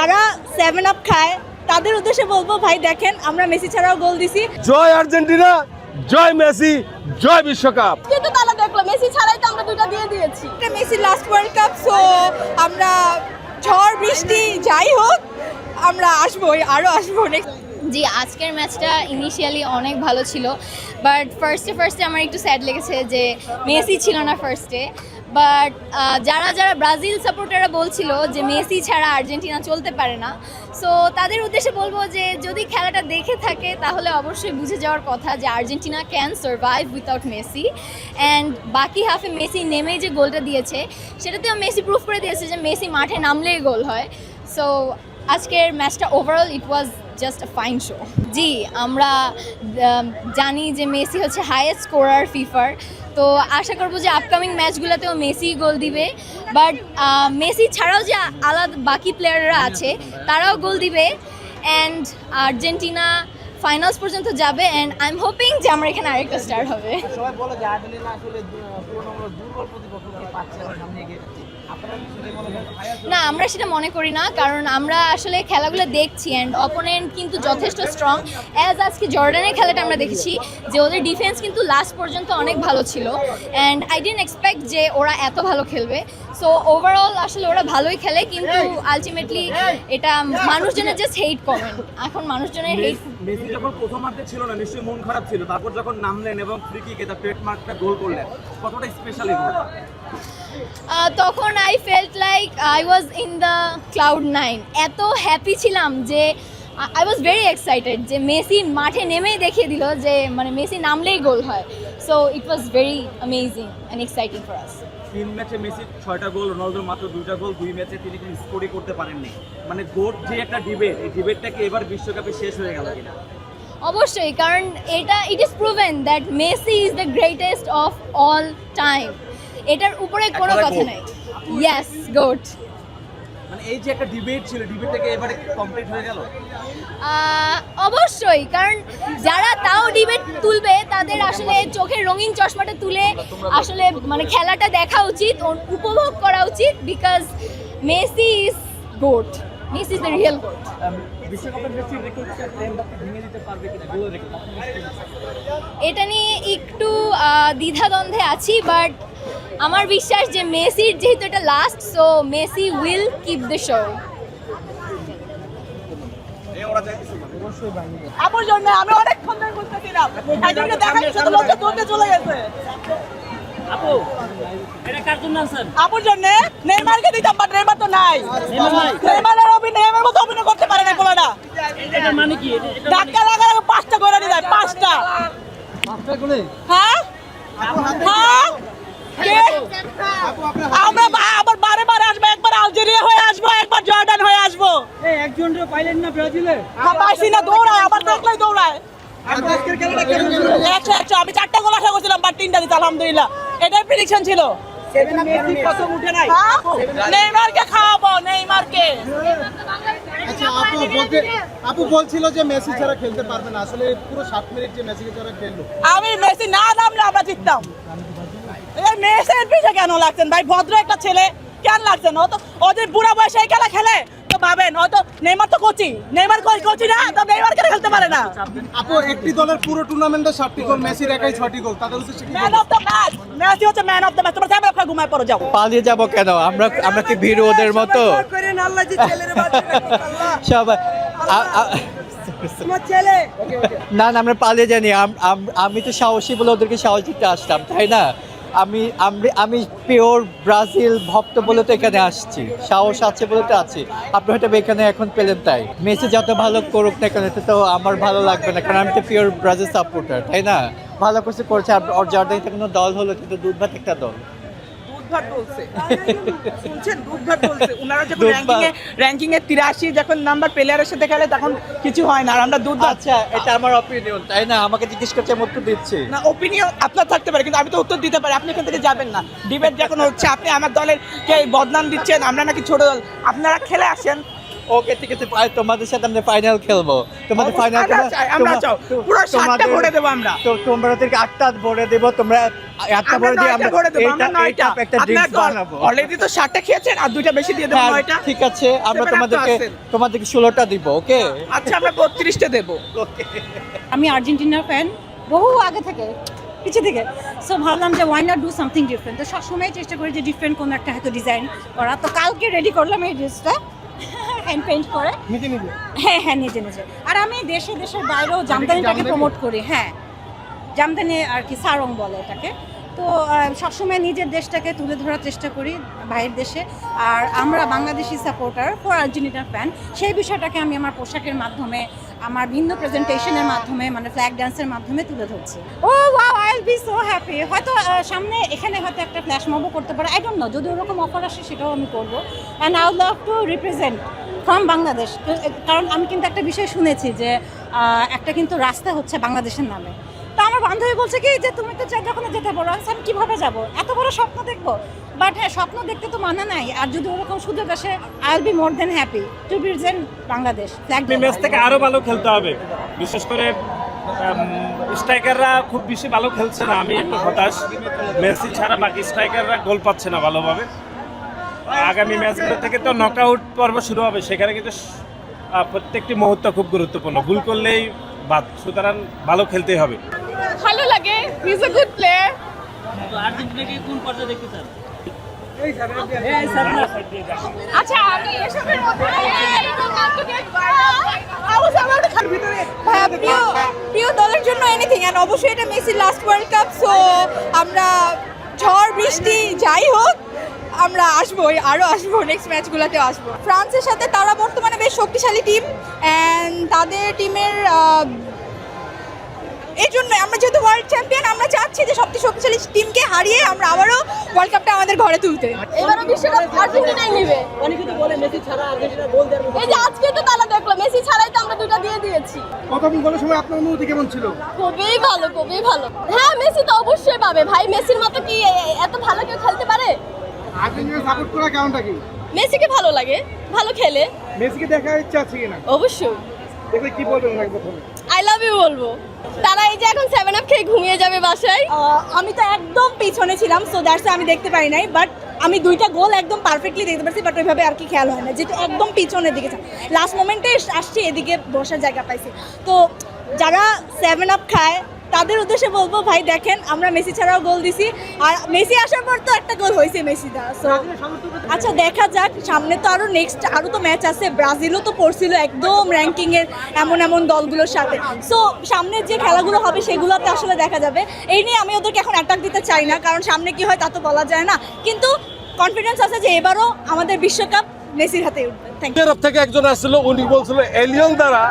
যারা 7 আপ খায় তাদের উদ্দেশ্যে বলবো, ভাই দেখেন আমরা মেসি ছাড়াও গোল দিছি। জয় আর্জেন্টিনা, জয় মেসি, জয় বিশ্বকাপ। কিন্তু তারা দেখলো মেসি ছাড়াই তো আমরা দুটো দিয়ে দিয়েছি। এটা Messi last world cup, so আমরা ঝড় বৃষ্টি যাই হোক আমরা আসবোই, আরও আসবো নেক্সট। জি, আজকের ম্যাচটা ইনিশিয়ালি অনেক ভালো ছিল, বাট ফার্স্টে আমার একটু স্যাড লেগেছে যে মেসি ছিল না ফার্স্টে। বাট যারা ব্রাজিল সাপোর্টাররা বলছিল যে মেসি ছাড়া আর্জেন্টিনা চলতে পারে না, সো তাদের উদ্দেশ্যে বলবো যে যদি খেলাটা দেখে থাকে তাহলে অবশ্যই বুঝে যাওয়ার কথা যে Argentina can survive without Messi. And বাকি হাফে মেসি নেমেই যে গোলটা দিয়েছে সেটাতেও মেসি প্রুফ করে দিয়েছে যে মেসি মাঠে নামলেই গোল হয়। সো আজকের ম্যাচটা overall it was just a fine show. জি, আমরা জানি যে মেসি হচ্ছে হাইয়েস্ট স্কোরার ফিফার, তো আশা করবো যে আপকামিং ম্যাচগুলোতেও মেসি গোল দিবে। বাট মেসি ছাড়াও যে আলাদা বাকি প্লেয়াররা আছে তারাও গোল দিবে, অ্যান্ড আর্জেন্টিনা ফাইনালস পর্যন্ত যাবে। অ্যান্ড আই এম হোপিং যে আমরা এখানে আরেকটা স্টার্ট হবে। সবাই বলে যে আর্জেন্টিনা আসলে তুলনামূলক দুর্বল প্রতিপক্ষকে পাচ্ছে না, সামনে এগিয়ে যাচ্ছে। না, আমরা সেটা মনে করি না, কারণ আমরা আসলে খেলাগুলো দেখছি অ্যান্ড অপোনেন্ট কিন্তু যথেষ্ট স্ট্রং। অ্যাজ আজকে জর্ডানের খেলাটা আমরা দেখেছি যে ওদের ডিফেন্স কিন্তু লাস্ট পর্যন্ত অনেক ভালো ছিল, অ্যান্ড আই ডিডন্ট এক্সপেক্ট যে ওরা এত ভালো খেলবে। সো ওভারঅল আসলে ওরা ভালোই খেলে, কিন্তু আলটিমেটলি এটা মানুষজনের জাস্ট হেট কমেন্ট। এখন মানুষজনের হেট। মেসি যখন প্রথমার্ধে ছিল না নিশ্চয়ই মন খারাপ ছিল, তারপর যখন নামলেন এবং ফ্রি কিকে তার ট্রেডমার্কটা গোল করলেন, কতটা স্পেশাল এই গোলটা? তখন I felt like I was in the cloud 9। এত হ্যাপি ছিলাম যে আই ওয়াজ ভেরি এক্সাইটেড যে মেসি মাঠে নেমেই দেখিয়ে দিল যে মানে মেসি নামলেই গোল হয়। So it was very amazing and exciting for us. 3 ম্যাচে মেসি 6টা গোল, রোনালদোর মাত্র 2টা গোল, 2 ম্যাচে তিনি কিন্তু স্কোরই করতে পারেননি। মানে গোট যে একটা ডিবেট, এই ডিবেটটাকে এবার বিশ্বকাপে শেষ হয়ে গেল কিনা? অবশ্যই, কারণ এটা it is proven that Messi is the greatest of all time. এটার উপরে কোনো কথা নাই। Yes, goat. মানে এই যে একটা ডিবেট ছিল, ডিবেটটাকে এবারে কমপ্লিট হয়ে গেল। অবশ্যই, কারণ যারা তাও ডিবেট তুলবে তাদের আসলে চোখের রঙিন চশমাটা তুলে আসলে মানে খেলাটা দেখা উচিত, উপভোগ করা উচিত, because Messi is goat. Messi is the real goat. বিশ্বকাপের মেসির রেকর্ডটা এমবাপ্পে ভেঙে দিতে পারবে কিনা, গোলের রেকর্ড? এটা নিয়ে একটু দ্বিধাদ্বন্দ্বে আছি, বাট আমার বিশ্বাস যে মেসির যেহেতু এটা last, so Messi will keep the show. আপুর জন্য আমি অনেকক্ষণ ধরে বুঝতেছিলাম, একজনকে দেখাই শুধু লোকটা দৌড়তে চলে গেছে। আপু, এটা কার জন্য আছেন? আপুর জন্য নেইমারকে দিতাম, বাট নেইমার তো নাই। নেইমারের নেইমারের মতো অভিনয় করতে পারে না কোলাটা। এটার মানে কি? ধাক্কা লাগার আগে 5টা করে দিলাম, 5টা। হ্যাঁ হ্যাঁ, কে? আমরা আবার বারে বারে আসবো, একবার আলজেরিয়া হয়ে আসবো, একবার জর্ডান হয়ে আসবো। একজনও পাইলেন না ব্রাজিলে? হ্যাঁ, পাইছি না, দৌড়ায়, আবার দেখলেই দৌড়ায়। একশো আমি 4টা গোল আশা করছিলাম, বাট 3টা দিতে আলহামদুলিল্লাহ, এটাই প্রেডিকশন ছিল। প্রথম উঠে নাই। হ্যাঁ, নেইমারকে খাওয়াবো, নেইমারকে। আচ্ছা, আপু বলছিল যে মেসি ছাড়া খেলতে পারবে না, আসলে পুরো 7 মিনিট যে মেসি ছাড়া খেললো। আমি মেসি না নামলে আমরা জিততাম। এই মেসির পিছে কেন লাগছেন ভাই? ভদ্র একটা ছেলে কেন লাগছেন? ও তো ওদের বুড়া বয়সে এই খেলা খেলে তো ভাবেন, ও তো নেইমার তো কোচি, নেইমার কোচি না, তো নেইমার কেন খেলতে পারে না? আপু, একটি দলের পুরো টুর্নামেন্টে 7টি গোল, মেসির একাই 6টি গোল, তাদের উদ্দেশ্যে কি man of the match, Messi হচ্ছে ম্যান অফ দ্য ম্যাচ। তোমরা সামনে আপনারা ঘুমায় পড়ো, যাও। পালিয়ে যাব কেন? আমরা কি ভীরু ওদের মতো? সবাই না না, আমরা পালিয়ে জানি। আমি তো সাহসী বলে ওদেরকে সাহস দিতে আসতাম, তাই না? আমি পিওর ব্রাজিল ভক্ত বলে তো এখানে আসছি, সাহস আছে বলে তো আছি। আপনি হয়তো এখানে এখন পেলেন তাই। মেসি যত ভালো করুক না কেন, এটা তো আমার ভালো লাগবে না, কারণ আমি তো পিওর ব্রাজিল সাপোর্টার, তাই না? ভালো কিছু করছে। আর জর্ডানিতে কোনো দল হলো কিন্তু দুধভাত একটা দল। দুধভাত বলছে, শুনছেন? দুধভাত বলছে। ওনারা যখন র্যাঙ্কিং এ 83 যখন নাম্বার প্লেয়ারের সাথে খেলে তখন কিছু হয় না, আর আমরা দুধভাত। আচ্ছা, এটা আমার অপিনিয়ন, তাই না? আমাকে জিজ্ঞেস করছে, আমি উত্তর দিচ্ছি। না, ওপিনিয়ন আপনার থাকতে পারে, কিন্তু আমি তো উত্তর দিতে পারি। আপনি এখান থেকে যাবেন না। ডিবেট যখন হচ্ছে, আপনি আমার দলের কে বদনাম দিচ্ছেন, আমরা নাকি ছোট দল। আপনারা খেলে আসেন, ওকে ঠিক আছে তোমাদের সাথে আমরা ফাইনাল খেলবো তোমাদের ফাইনাল আমরা চাও পুরো 7টা ভরে দেব আমরা তো তোমাদেরকে 8টা ভরে দেব তোমরা 8টা ভরে দিয়ে আমরা একটা ড্রিঙ্কস বানাবো অলরেডি তো 7টা খেয়েছেন আর 2টা বেশি দিয়ে দেব 9টা ঠিক আছে আমরা 7 up তো আছেন। তোমাদেরকে 16টা দিব ওকে আচ্ছা আমরা 32টা দেব আমি আর্জেন্টিনার ফ্যান বহু আগে থেকে পিছিয়ে থেকে সো ভাবলাম যে why not do something different তো সবসময় চেষ্টা করি যে ডিফারেন্ট কোনো একটা হয়তো ডিজাইন করা তো কালকে রেডি করলাম এই ড্রেসটা হ্যান্ড পেইন্ট করে নিজে নিজে হ্যাঁ নিজে নিজে আর আমি দেশের বাইরেও জামদানিটাকে প্রমোট করি হ্যাঁ জামদানি আর কি সারং বলে এটাকে তো সবসময় নিজের দেশটাকে তুলে ধরার চেষ্টা করি বাইরের দেশে আর আমরা বাংলাদেশি সাপোর্টার ফর আর্জেন্টিনার ফ্যান সেই বিষয়টাকে আমি আমার পোশাকের মাধ্যমে আমার ভিন্ন প্রেজেন্টেশনের মাধ্যমে মানে ফ্ল্যাগ ডান্সের মাধ্যমে তুলে ধরছি ও wow I will be so happy হয়তো সামনে এখানে হয়তো একটা ফ্ল্যাশ মবও করতে পারে আই ডোন্ট নো যদি ওরকম অফার আসে সেটাও আমি করবো and I would love to represent from Bangladesh কারণ আমি কিন্তু একটা বিষয় শুনেছি যে একটা কিন্তু রাস্তা হচ্ছে বাংলাদেশের নামে তো আমার বান্ধবী বলছে কি যে তুমি তো যখন যেতে পারো আমি কীভাবে যাবো এত বড় স্বপ্ন দেখবো বাট হ্যাঁ স্বপ্ন দেখতে তো মানা নাই আর যদি ওরকম সুযোগ আসে I will be more than happy to represent Bangladesh match থেকে আরো ভালো খেলতে হবে বিশেষ করে স্ট্রাইকাররা খুব বেশি ভালো খেলছে না আমি একটু হতাশ মেসি ছাড়া বাকি স্ট্রাইকাররা গোল পাচ্ছে না ভালোভাবে আগামী ম্যাচগুলো থেকে তো নকআউট পর্ব শুরু হবে সেখানে কিন্তু প্রত্যেকটি মুহূর্ত খুব গুরুত্বপূর্ণ ভুল করলেই বাদ সুতরাং ভালো খেলতেই হবে ভালো লাগে he is a good player আর্জেন্টিনাকে কোন পর্যায়ে দেখতে চান আচ্ছা আমি এসবের মধ্যে প্রিয় দলের জন্য এনিথিং এন্ড অবশ্যই এটা মেসির লাস্ট ওয়ার্ল্ড কাপ সো আমরা ঝড় বৃষ্টি যাই হোক আমরা আসবো আরও আসবো নেক্সট ম্যাচগুলোতেও আসবো ফ্রান্সের সাথে তারা বর্তমানে বেশ শক্তিশালী টিম অ্যান্ড তাদের টিমের এই জন্য আমরা যেহেতু ওয়ার্ল্ড চ্যাম্পিয়ন আমরা চাচ্ছি যে সবচেয়ে শক্তিশালী টিমকে হারিয়ে আমরা আবারও ওয়ার্ল্ড কাপটা আমাদের ঘরে তুলতে এবারও বিশ্বকাপ আর্জেন্টিনাই নেবে অনেকে তো বলে মেসি ছাড়া আর্জেন্টিনা গোল দেওয়ার মতো এই যে আজকে তো তারা দেখলো মেসি ছাড়াই তো আমরা দুটো দিয়ে দিয়েছি প্রথম গোলের সময় আপনার অনুভূতি কেমন ছিল খুবই ভালো হ্যাঁ মেসি তো অবশ্যই পাবে ভাই মেসির মতো কি এত ভালো কেউ খেলতে পারে আর্জেন্টিনা সাপোর্ট করার কারণটা কি মেসিকে ভালো লাগে ভালো খেলে মেসিকে দেখার ইচ্ছা আছে কিনা অবশ্যই দেখলে কি বলবেন ওনাকে প্রথমে আই লাভ ইউ বলবো তারা এই যে এখন 7 আপ খেয়ে ঘুমিয়ে যাবে বাসায় আমি তো একদম পিছনে ছিলাম সো দ্যাটস আমি দেখতে পারি নাই বাট আমি 2টা গোল একদম পারফেক্টলি দেখতে পারছি বাট ওইভাবে আর কি খেয়াল হয় না যেটা একদম পিছনের দিকে লাস্ট মোমেন্টে আসছি এদিকে বসার জায়গা পাইছি তো যারা 7 আপ খায় তাদের উদ্দেশ্যে বলবো ভাই দেখেন আমরা মেসি ছাড়াও গোল দিছি আর মেসি আসার পর তো একটা গোল হয়েছে মেসিদা সো আচ্ছা দেখা যাক সামনে তো আরো তো ম্যাচ আছে ব্রাজিলও তো পড়ছিল একদম র্যাঙ্কিংয়ের এমন দলগুলোর সাথে সো সামনে যে খেলাগুলো হবে সেগুলোতে আসলে দেখা যাবে এই নিয়ে আমি ওদেরকে এখন অ্যাটাক দিতে চাই না কারণ সামনে কি হয় তা তো বলা যায় না কিন্তু কনফিডেন্স আছে যে এবারও আমাদের বিশ্বকাপ মেসির হাতে উঠবে থ্যাংক ইউ ইউরোপ থেকে একজন আসছিল উনি বলছিল এলিয়ন দ্বারা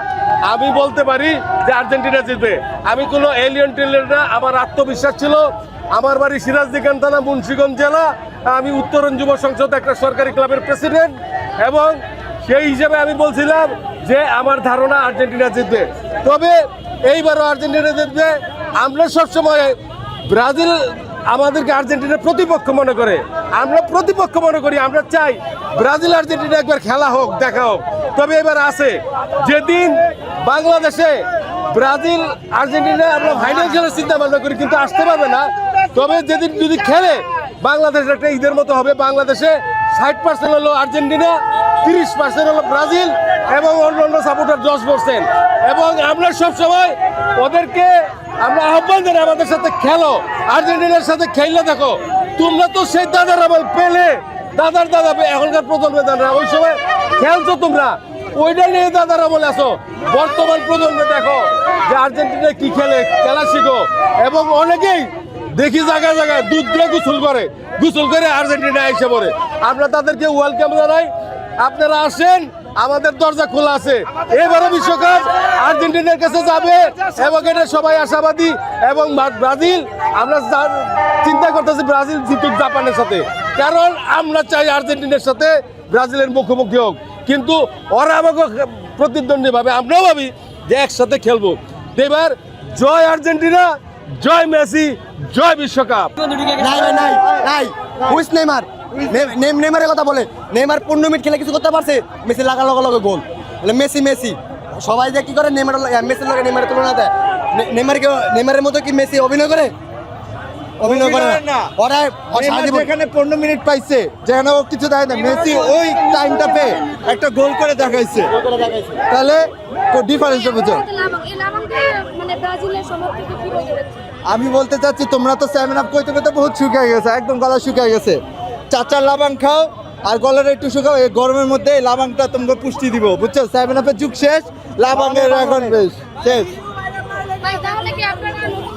আমি বলতে পারি যে আর্জেন্টিনা জিতবে আমি কোনো এলিয়ন টেলিয়ন না আমার আত্মবিশ্বাস ছিল আমার বাড়ি সিরাজদিখান থানা মুন্সিগঞ্জ জেলা আমি উত্তরণ যুব সংসদ একটা সরকারি ক্লাবের প্রেসিডেন্ট এবং সেই হিসেবে আমি বলছিলাম যে আমার ধারণা আর্জেন্টিনা জিতবে তবে এইবারও আর্জেন্টিনা জিতবে আমরা সবসময় ব্রাজিল আমাদেরকে আর্জেন্টিনার প্রতিপক্ষ মনে করে আমরা প্রতিপক্ষ মনে করি আমরা চাই ব্রাজিল আর্জেন্টিনা একবার খেলা হোক দেখা হোক তবে এবার আছে যেদিন বাংলাদেশে ব্রাজিল আর্জেন্টিনা আমরা ফাইনাল খেলার চিন্তা ভাবনা করি কিন্তু আসতে পারবে না তবে যেদিন যদি খেলে বাংলাদেশ একটা ঈদের মতো হবে বাংলাদেশে 60% হলো আর্জেন্টিনা 30% হলো ব্রাজিল এবং অন্য সাপোর্টার 10% এবং আমরা সবসময় ওদেরকে আমরা আহ্বান জানাই আমাদের সাথে খেলো আর্জেন্টিনার সাথে খেললে দেখো তোমরা তো সেই দাদার আমল পেলে দাদার দাদা এখনকার প্রজন্মে দাদা ওই সময় খেলছো তোমরা ওইটা নিয়ে দাদার আমলে আসো বর্তমান প্রজন্মে দেখো যে আর্জেন্টিনা কি খেলা শিখো এবং অনেকেই দেখি জায়গায় জায়গায় দুধ দিয়ে গোসল করে আর্জেন্টিনা এসে পড়ে আমরা তাদেরকে ওয়েলকাম জানাই আপনারা আসেন আমাদের দরজা খোলা আছে এবারে বিশ্বকাপ আর্জেন্টিনার কাছে যাবে এবং এটা সবাই আশাবাদী এবং ব্রাজিল আমরা চিন্তা করতেছি ব্রাজিল জিতুক জাপানের সাথে কারণ আমরা চাই আর্জেন্টিনার সাথে ব্রাজিলের মুখোমুখি হোক কিন্তু ওরা আমাকে প্রতিদ্বন্দ্বী ভাবে আমরাও ভাবি যে একসাথে খেলবো এবার জয় আর্জেন্টিনা জয় মেসি জয় বিশ্বকাপ নাই হুইস নেইমার নেইমারের কথা বলে, নেইমার 15 মিনিট খেলে কিছু করতে পারছে, মেসি লাগার লগে লগে গোল। বলে মেসি মেসি সবাই যে কি করে মেসির লগে নেইমারের তুলনা দেয়। নেইমারের মতো কি মেসি অভিনয় করে? অভিনয় করে না। ওরা যেখানে 15 মিনিট পাইছে, যেখানে ও কিছু দেয় না, মেসি ওই টাইমটা পেয়ে একটা গোল করে দেখাইছে। তাহলে ডিফারেন্সটা বুঝো। আমি বলতে চাচ্ছি তোমরা তো 7 আপ কইতে কইতে বহুত শুকিয়ে গেছে, একদম গলা শুকিয়ে গেছে। চাচার লাবাং খাও আর গলাটা একটু শুকাও, এই গরমের মধ্যে এই লাবাংটা তোমাকে পুষ্টি দিব, বুঝছো? 7 আপের যুগ শেষ, লাবাংয়ের এখন বেশ শেষ। তাহলে কি আপনারা